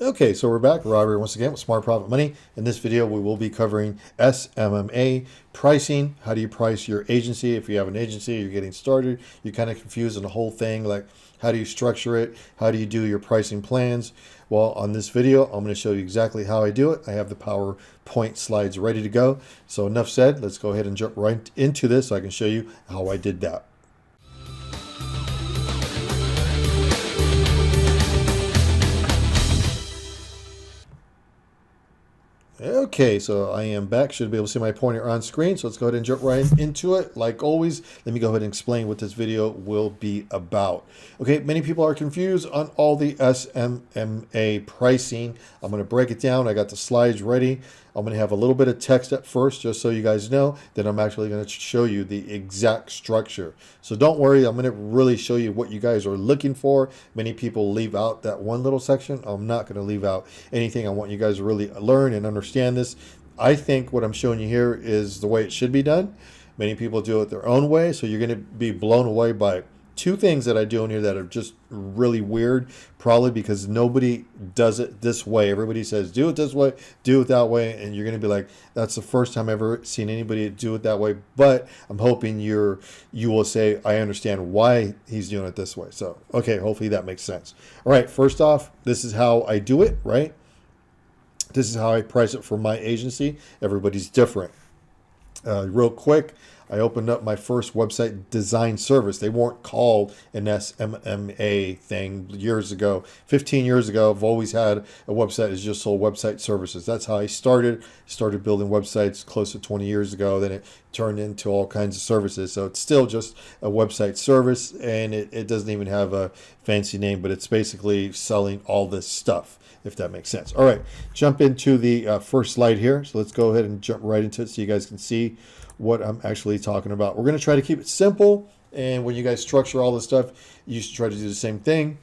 Okay, so we're back. Rob here once again with Smart Profit Money. In this video, we will be covering SMMA pricing. How do you price your agency? If you have an agency, you're getting started, you're kind of confused in the whole thing. Like, how do you structure it? How do you do your pricing plans? Well, on this video, I'm going to show you exactly how I do it. I have the PowerPoint slides ready to go. So enough said, let's go ahead and jump right into this so I can show you how I did that. Okay, so I am back. Should be able to see my pointer on screen. So let's go ahead and jump right into it. Like always, let me go ahead and explain what this video will be about. Okay, many people are confused on all the SMMA pricing. I'm going to break it down. I got the slides ready. I'm going to have a little bit of text at first, just so you guys know. Then I'm actually going to show you the exact structure. So don't worry, I'm going to really show you what you guys are looking for. Many people leave out that one little section. I'm not going to leave out anything. I want you guys to really learn and understand this. I think what I'm showing you here is the way it should be done. Many people do it their own way, so you're going to be blown away by two things that I do in here that are just really weird, probably because nobody does it this way. Everybody says, do it this way, do it that way. And you're going to be like, that's the first time I've ever seen anybody do it that way. But I'm hoping you will say, I understand why he's doing it this way. So, okay, hopefully that makes sense. All right, first off, this is how I do it, right? This is how I price it for my agency. Everybody's different. Real quick, I opened up my first website design service. They weren't called an SMMA thing years ago. 15 years ago, I've always had a website that's just sold website services. That's how I started. Started building websites close to 20 years ago. Then it turned into all kinds of services. So it's still just a website service, and it doesn't even have a fancy name, but it's basically selling all this stuff, if that makes sense. All right, jump into the first slide here. So let's go ahead and jump right into it so you guys can see what I'm actually talking about. We're going to try to keep it simple, and when you guys structure all this stuff, you should try to do the same thing.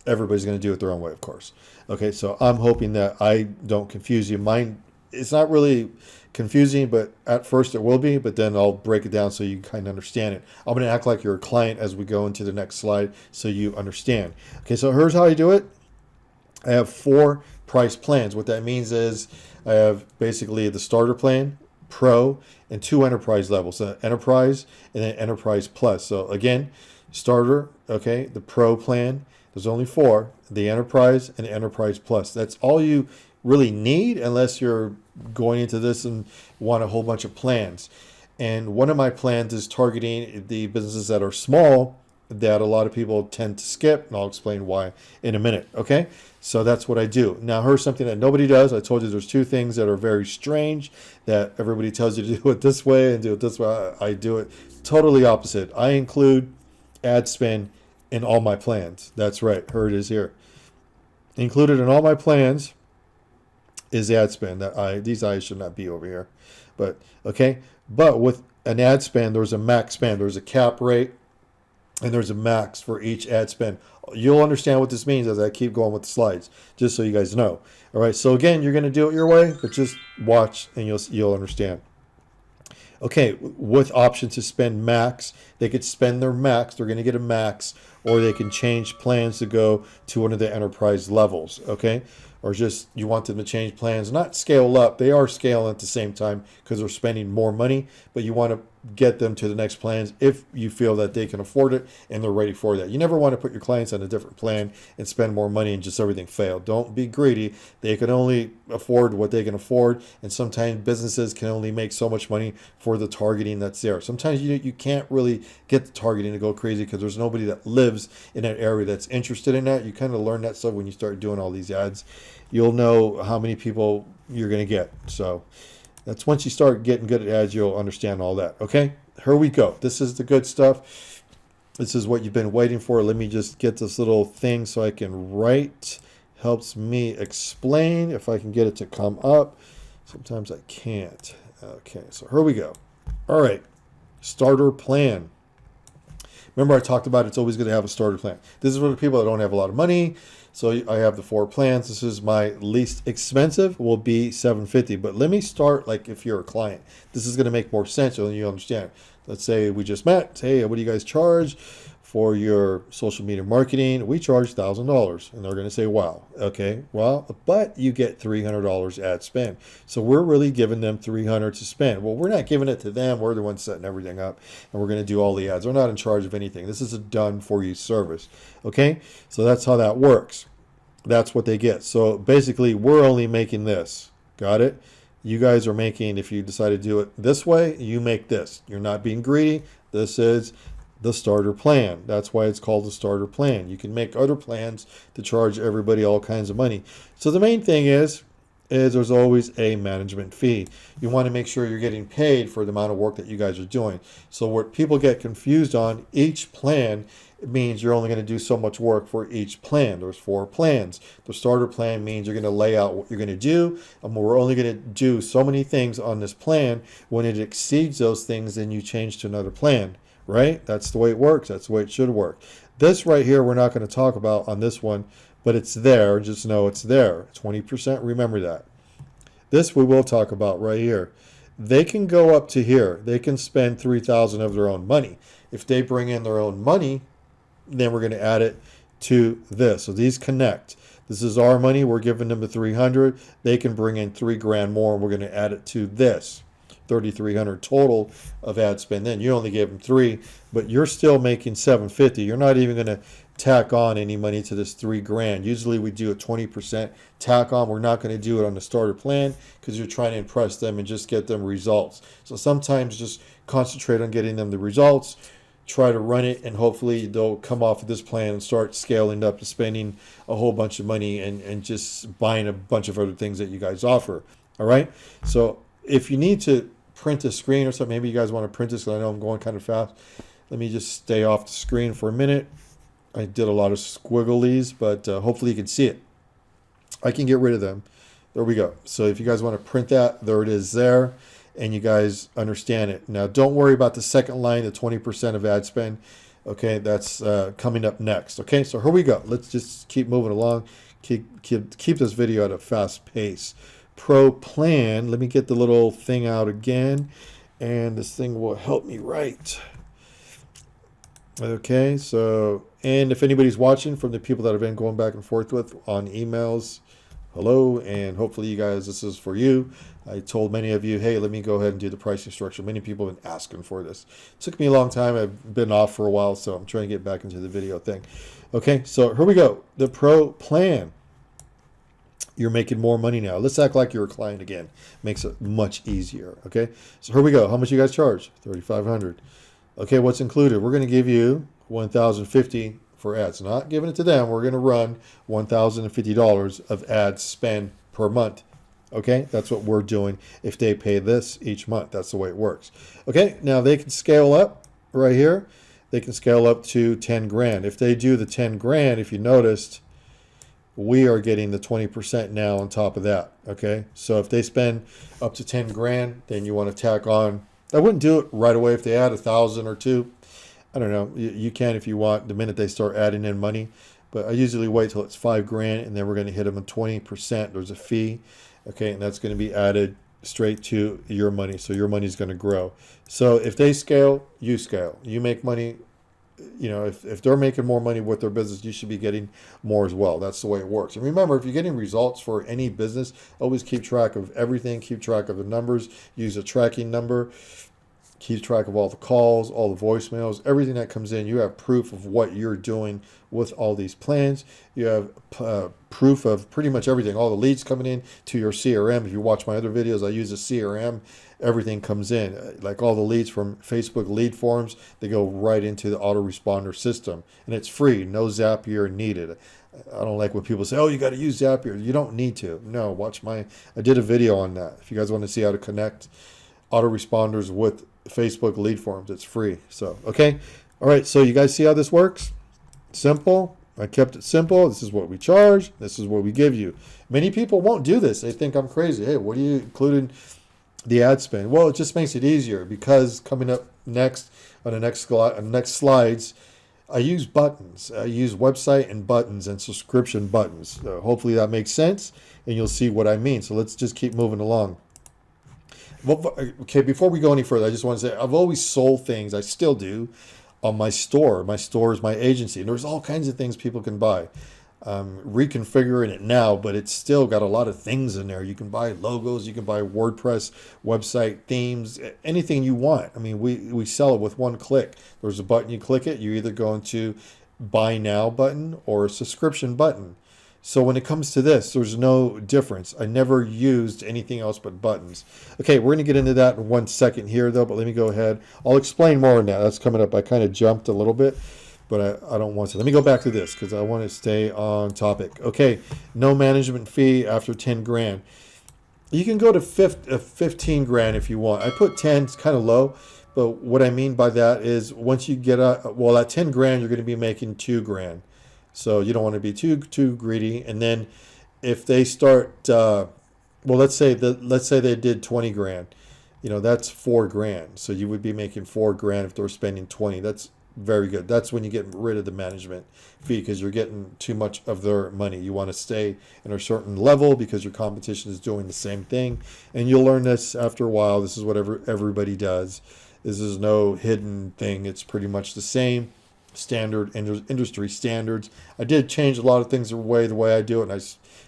Everybody's going to do it their own way, of course. Okay, so I'm hoping that I don't confuse you. Mine, it's not really confusing, but at first it will be, but then I'll break it down so you kind of understand it. I'm going to act like you're a client as we go into the next slide so you understand. Okay, so here's how I do it. I have 4 price plans. What that means is I have basically the starter plan, pro, and 2 enterprise levels, so enterprise and then enterprise plus. So again, starter, okay, the pro plan, there's only 4, the enterprise and the enterprise plus. That's all you really need unless you're going into this and want a whole bunch of plans. And one of my plans is targeting the businesses that are small that a lot of people tend to skip, and I'll explain why in a minute, okay? So that's what I do. Now, here's something that nobody does. I told you there's 2 things that are very strange that everybody tells you to do it this way and do it this way. I do it totally opposite. I include ad spend in all my plans. That's right. Here it is here. Included in all my plans is ad spend. These eyes should not be over here, but okay. But with an ad spend, there's a max spend. There's a cap rate, and there's a max for each ad spend. You'll understand what this means as I keep going with the slides, just so you guys know. All right, so again, you're going to do it your way, but just watch and you'll understand. Okay, with option to spend max, they could spend their max. They're going to get a max, or they can change plans to go to one of the enterprise levels, okay? Or just you want them to change plans, not scale up. They are scaling at the same time because they're spending more money, but you want to get them to the next plans if you feel that they can afford it and they're ready for that. You never want to put your clients on a different plan and spend more money and just everything fail. Don't be greedy. They can only afford what they can afford, and sometimes businesses can only make so much money for the targeting that's there. Sometimes you can't really get the targeting to go crazy because there's nobody that lives in that area that's interested in that. You kind of learn that stuff when you start doing all these ads. You'll know how many people you're going to get. So that's once you start getting good at ads, you'll understand all that. Okay, here we go. This is the good stuff. This is what you've been waiting for. Let me just get this little thing so I can write. Helps me explain if I can get it to come up. Sometimes I can't. Okay, so here we go. All right, starter plan. Remember I talked about it's always going to have a starter plan. This is for the people that don't have a lot of money. So I have the 4 plans. This is my least expensive, will be $750. But let me start like if you're a client. This is going to make more sense when you understand. Let's say we just met. Hey, what do you guys charge? for your social media marketing, we charge $1,000. And they're going to say, wow, okay, well, but you get $300 ad spend. So we're really giving them $300 to spend. Well, we're not giving it to them. We're the ones setting everything up, and we're going to do all the ads. We're not in charge of anything. This is a done for you service. Okay, so that's how that works. That's what they get. So basically, we're only making this. Got it? You guys are making, if you decide to do it this way, you make this. You're not being greedy. This is the starter plan. That's why it's called the starter plan. You can make other plans to charge everybody all kinds of money. So the main thing is there's always a management fee. You want to make sure you're getting paid for the amount of work that you guys are doing. So what people get confused on, each plan, it means you're only going to do so much work for each plan. There's 4 plans. The starter plan means you're going to lay out what you're going to do, and we're only going to do so many things on this plan. When it exceeds those things, then you change to another plan, right? That's the way it works. That's the way it should work. This right here, we're not going to talk about on this one, but it's there. Just know it's there. 20%, remember that. This we will talk about right here. They can go up to here. They can spend $3,000 of their own money. If they bring in their own money, then we're going to add it to this. So these connect. This is our money. We're giving them the $300. They can bring in $3 grand more, and we're going to add it to this. $3,300 total of ad spend. Then you only gave them 3, but you're still making $750. You're not even going to tack on any money to this $3 grand. Usually we do a 20% tack on. We're not going to do it on the starter plan because you're trying to impress them and just get them results. So sometimes just concentrate on getting them the results. Try to run it, and hopefully they'll come off of this plan and start scaling up and spending a whole bunch of money and just buying a bunch of other things that you guys offer. All right. So if you need to print a screen or something, maybe you guys want to print this because I know I'm going kind of fast. Let me just stay off the screen for a minute. I did a lot of squigglies, but hopefully you can see it. I can get rid of them. There we go. So if you guys want to print that, there it is there. And you guys understand it. Now, don't worry about the second line, the 20% of ad spend. Okay, that's coming up next. Okay, so here we go. Let's just keep moving along. Keep this video at a fast pace. Pro plan. Let me get the little thing out again, and this thing will help me write. Okay, so, and if anybody's watching from the people that I've been going back and forth with on emails, hello, and hopefully you guys, this is for you. I told many of you, hey, let me go ahead and do the pricing structure. Many people have been asking for this. It took me a long time. I've been off for a while, so I'm trying to get back into the video thing. Okay, so here we go. The pro plan. You're making more money now. Let's act like you're a client again. Makes it much easier. Okay, so here we go. How much you guys charge? $3,500. Okay, what's included? We're going to give you $1,050 for ads. Not giving it to them. We're going to run $1,050 of ad spend per month. Okay, that's what we're doing if they pay this each month. That's the way it works. Okay, now they can scale up right here. They can scale up to 10 grand. If they do the 10 grand, if you noticed, we are getting the 20% now on top of that. Okay, so if they spend up to 10 grand, then you want to tack on. I wouldn't do it right away if they add 1,000 or 2. I don't know. You can if you want the minute they start adding in money. But I usually wait till it's 5 grand, and then we're going to hit them at 20%. There's a fee. Okay, and that's going to be added straight to your money. So your money is going to grow. So if they scale, you scale. You make money. You know, if they're making more money with their business, you should be getting more as well. That's the way it works. And remember, if you're getting results for any business, always keep track of everything. Keep track of the numbers. Use a tracking number. Keep track of all the calls, all the voicemails, everything that comes in. You have proof of what you're doing with all these plans. You have proof of pretty much everything. All the leads coming in to your CRM. If you watch my other videos, I use a CRM. Everything comes in. Like all the leads from Facebook lead forms, they go right into the autoresponder system. And it's free. No Zapier needed. I don't like when people say, oh, you got to use Zapier. You don't need to. No, watch I did a video on that. If you guys want to see how to connect autoresponders with Facebook lead forms, it's free. So, okay. All right. So you guys see how this works? Simple. I kept it simple. This is what we charge. This is what we give you. Many people won't do this. They think I'm crazy. Hey, what are you including the ad spend? Well, it just makes it easier because coming up next on the next slides, I use buttons. I use website and buttons and subscription buttons. Hopefully that makes sense and you'll see what I mean. So let's just keep moving along. Well, okay, before we go any further, I just want to say I've always sold things. I still do on my store. My store is my agency. And there's all kinds of things people can buy. Reconfiguring it now, but it's still got a lot of things in there. You can buy logos, you can buy WordPress website themes, anything you want. I mean, we sell it with one click. There's a button, you click it, you either go into buy now button or a subscription button. So when it comes to this, there's no difference. I never used anything else but buttons. Okay, we're going to get into that in 1 second here, though, but let me go ahead. I'll explain more on that. That's coming up. I kind of jumped a little bit, but I don't want to. Let me go back to this because I want to stay on topic. Okay, no management fee after 10 grand. You can go to 15 grand if you want. I put 10, it's kind of low, but what I mean by that is once you get well, at 10 grand, you're going to be making 2 grand. So you don't want to be too greedy. And then if they start, well, let's say they did 20 grand, that's 4 grand. So you would be making 4 grand if they're spending 20. That's very good. That's when you get rid of the management fee because you're getting too much of their money. You want to stay in a certain level because your competition is doing the same thing. And you'll learn this after a while. This is what everybody does. This is no hidden thing. It's pretty much the same. Standard industry standards. I did change a lot of things the way I do it, and I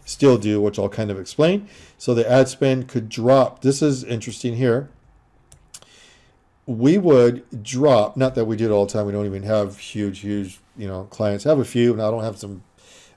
still do, which I'll kind of explain. So the ad spend could drop. This is interesting here. We would drop, not that we do it all the time. We don't even have huge, clients. I have a few, and I don't have some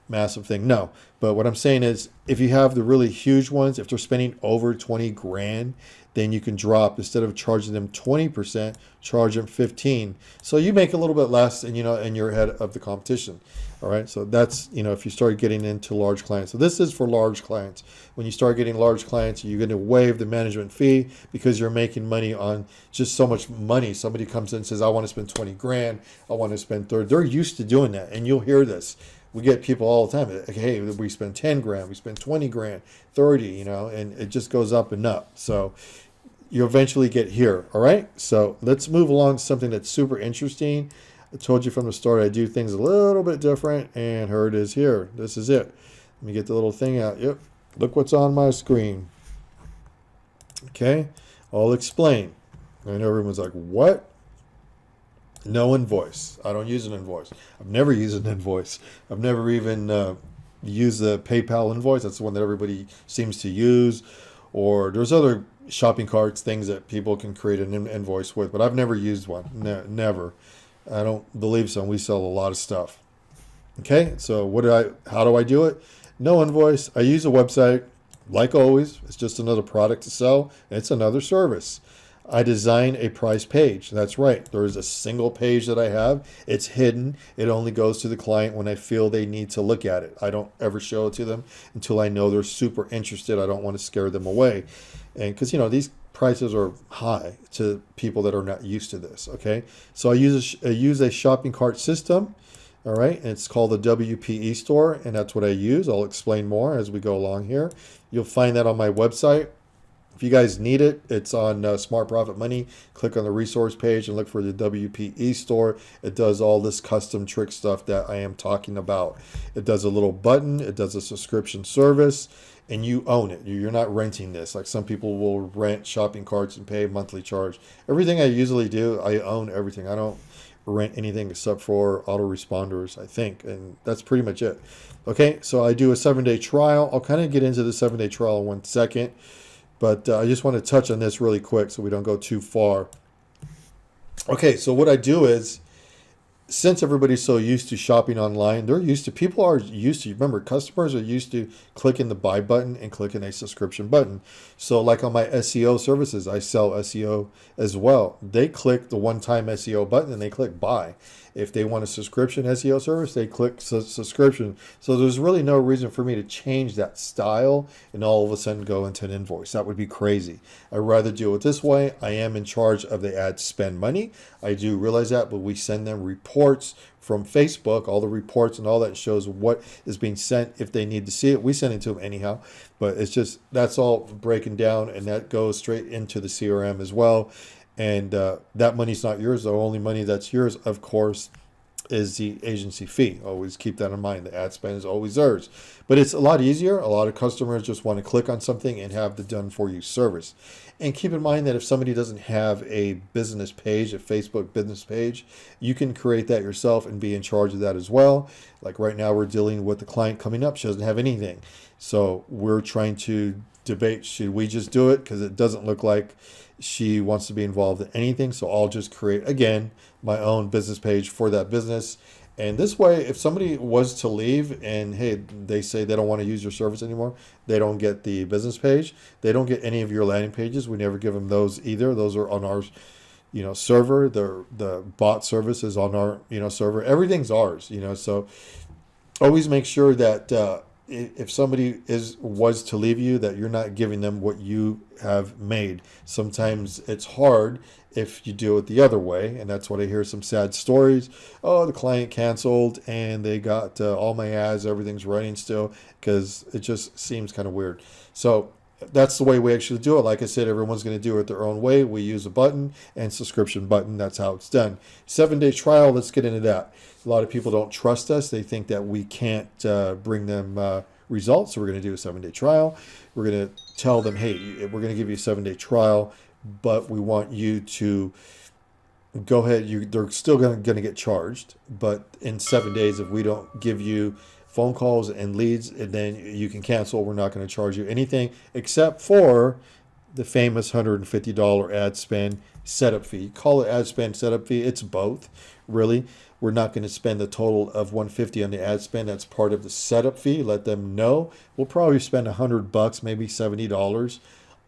massive thing. No, but what I'm saying is, if you have the really huge ones, if they're spending over 20 grand, then you can drop, instead of charging them 20%, charge them 15. So you make a little bit less, and and you're ahead of the competition. All right. So that's, if you start getting into large clients. So this is for large clients. When you start getting large clients, you're going to waive the management fee because you're making money on just so much money. Somebody comes in and says, I want to spend 20 grand. I want to spend 30. They're used to doing that. And you'll hear this. We get people all the time. Like, hey, we spend 10 grand, we spend 20 grand, 30, and it just goes up and up. So you eventually get here. All right. So let's move along to something that's super interesting. I told you from the start, I do things a little bit different, and here it is here. This is it. Let me get the little thing out. Yep. Look what's on my screen. Okay. I'll explain. I know everyone's like, what? No invoice. I don't use an invoice. I've never used an invoice. I've never even used the PayPal invoice. That's the one that everybody seems to use. Or there's other shopping carts, things that people can create an invoice with, but I've never used one. Never. I don't believe so. We sell a lot of stuff. Okay, so how do I do it? No invoice. I use a website. Like always, it's just another product to sell. It's another service. I design a price page. That's right. There is a single page that I have. It's hidden. It only goes to the client when I feel they need to look at it. I don't ever show it to them until I know they're super interested. I don't want to scare them away. And because, these prices are high to people that are not used to this. Okay. So I use a shopping cart system. All right. And it's called the WPE store. And that's what I use. I'll explain more as we go along here. You'll find that on my website. If you guys need it, it's on Smart Profit Money. Click on the resource page and look for the WPE store. It does all this custom trick stuff that I am talking about. It does a little button. It does a subscription service, and you own it. You're not renting this. Like some people will rent shopping carts and pay a monthly charge. Everything I usually do, I own everything. I don't rent anything except for autoresponders, I think, and that's pretty much it. Okay, so I do a 7-day trial. I'll kind of get into the 7-day trial in 1 second. But I just want to touch on this really quick so we don't go too far. Okay, so what I do is, since everybody's so used to shopping online, people are used to, remember, customers are used to clicking the buy button and clicking a subscription button. So like on my SEO services, I sell SEO as well. They click the one-time SEO button and they click buy. If they want a subscription SEO service, they click subscription. So there's really no reason for me to change that style and all of a sudden go into an invoice. That would be crazy. I'd rather do it this way. I am in charge of the ad spend money. I do realize that, but we send them reports from Facebook, all the reports and all that shows what is being sent. If they need to see it, we send it to them anyhow. But it's just, that's all breaking down, and that goes straight into the CRM as well. And that money's not yours. The only money that's yours, of course, is the agency fee. Always keep that in mind. The ad spend is always theirs. But it's a lot easier. A lot of customers just want to click on something and have the done for you service. And keep in mind that if somebody doesn't have a business page, a Facebook business page, you can create that yourself and be in charge of that as well. Like right now we're dealing with the client coming up. She doesn't have anything. So we're trying to debate, should we just do it? Because it doesn't look like she wants to be involved in anything. So I'll just create, again, my own business page for that business. And this way, if somebody was to leave and, hey, they say they don't want to use your service anymore, they don't get the business page. They don't get any of your landing pages. We never give them those either. Those are on our, server. The bot service is on our, server. Everything's ours, So always make sure that if somebody was to leave you, that you're not giving them what you have made. Sometimes it's hard if you do it the other way, and that's what I hear some sad stories. Oh, the client canceled and they got all my ads, everything's running still, because it just seems kind of weird. So that's the way we actually do it. Like I said, everyone's going to do it their own way. We use a button and subscription button. That's how it's done. 7-day trial, let's get into that. A lot of people don't trust us. They think that we can't bring them results. So we're going to do a 7-day trial. We're going to tell them, hey, we're going to give you a 7-day trial, but we want you to go ahead. They're still going to get charged, but in 7 days, if we don't give you phone calls and leads, and then you can cancel, we're not going to charge you anything except for the famous $150 ad spend setup fee. Call it ad spend setup fee. It's both, really. We're not going to spend the total of $150 on the ad spend. That's part of the setup fee. Let them know. We'll probably spend $100, maybe $70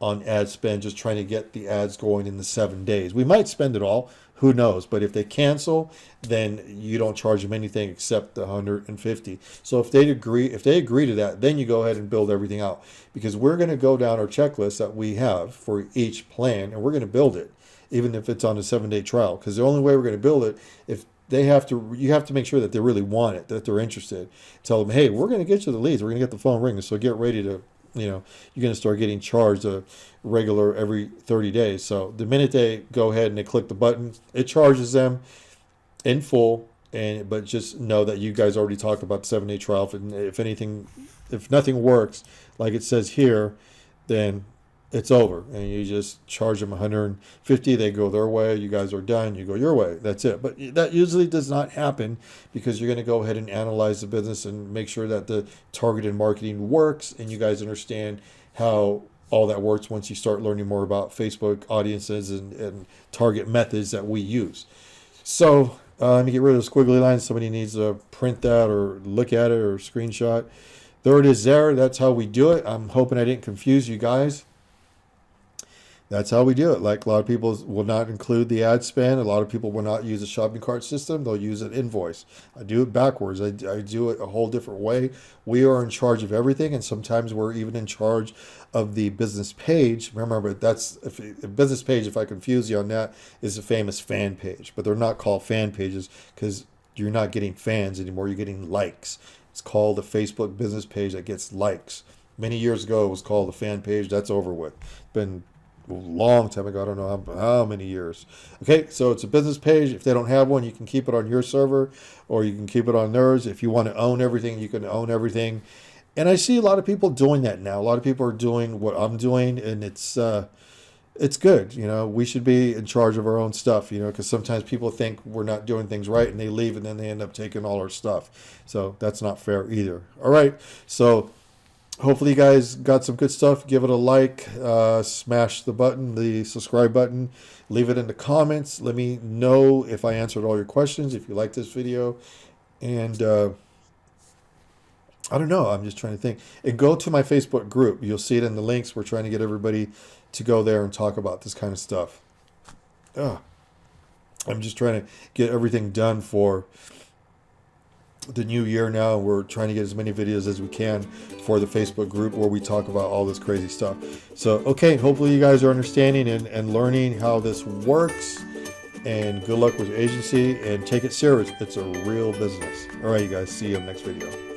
on ad spend, just trying to get the ads going in the 7 days. We might spend it all, who knows? But if they cancel, then you don't charge them anything except the $150. So if they agree to that, then you go ahead and build everything out, because we're going to go down our checklist that we have for each plan, and we're going to build it, even if it's on a 7-day trial. Because the only way we're going to build it, if you have to make sure that they really want it, that they're interested. Tell them, hey, we're going to get you the leads. We're going to get the phone ringing. So get ready to, you're going to start getting charged a regular every 30 days. So the minute they go ahead and they click the button, it charges them in full. But just know that you guys already talked about the 7-day trial. If nothing works, like it says here, then it's over, and you just charge them $150. They go their way. You guys are done. You go your way. That's it. But that usually does not happen, because you're going to go ahead and analyze the business and make sure that the targeted marketing works, and you guys understand how all that works once you start learning more about Facebook audiences and target methods that we use. So let me get rid of the squiggly lines. Somebody needs to print that or look at it or screenshot. There it is there. That's how we do it. I'm hoping I didn't confuse you guys. That's how we do it. Like, a lot of people will not include the ad spend. A lot of people will not use a shopping cart system. They'll use an invoice. I do it backwards. I do it a whole different way. We are in charge of everything, and sometimes we're even in charge of the business page. Remember, that's a business page, if I confuse you on that, is a famous fan page. But they're not called fan pages, because you're not getting fans anymore. You're getting likes. It's called a Facebook business page that gets likes. Many years ago, it was called a fan page. That's over with. Been a long time ago. I don't know how many years. Okay, so it's a business page. If they don't have one, you can keep it on your server, or you can keep it on theirs. If you want to own everything, you can own everything. And I see a lot of people doing that now. A lot of people are doing what I'm doing, and it's good. We should be in charge of our own stuff, because sometimes people think we're not doing things right, and they leave, and then they end up taking all our stuff. So that's not fair either. All right, so hopefully you guys got some good stuff. Give it a like, smash the subscribe button, leave it in the comments. Let me know if I answered all your questions, if you like this video. And I don't know, I'm just trying to think. And go to my Facebook group. You'll see it in the links. We're trying to get everybody to go there and talk about this kind of stuff. I'm just trying to get everything done for the new year now. We're trying to get as many videos as we can for the Facebook group where we talk about all this crazy stuff. So, okay, hopefully you guys are understanding and learning how this works. And good luck with your agency, and take it serious. It's a real business. All right, you guys, see you in the next video.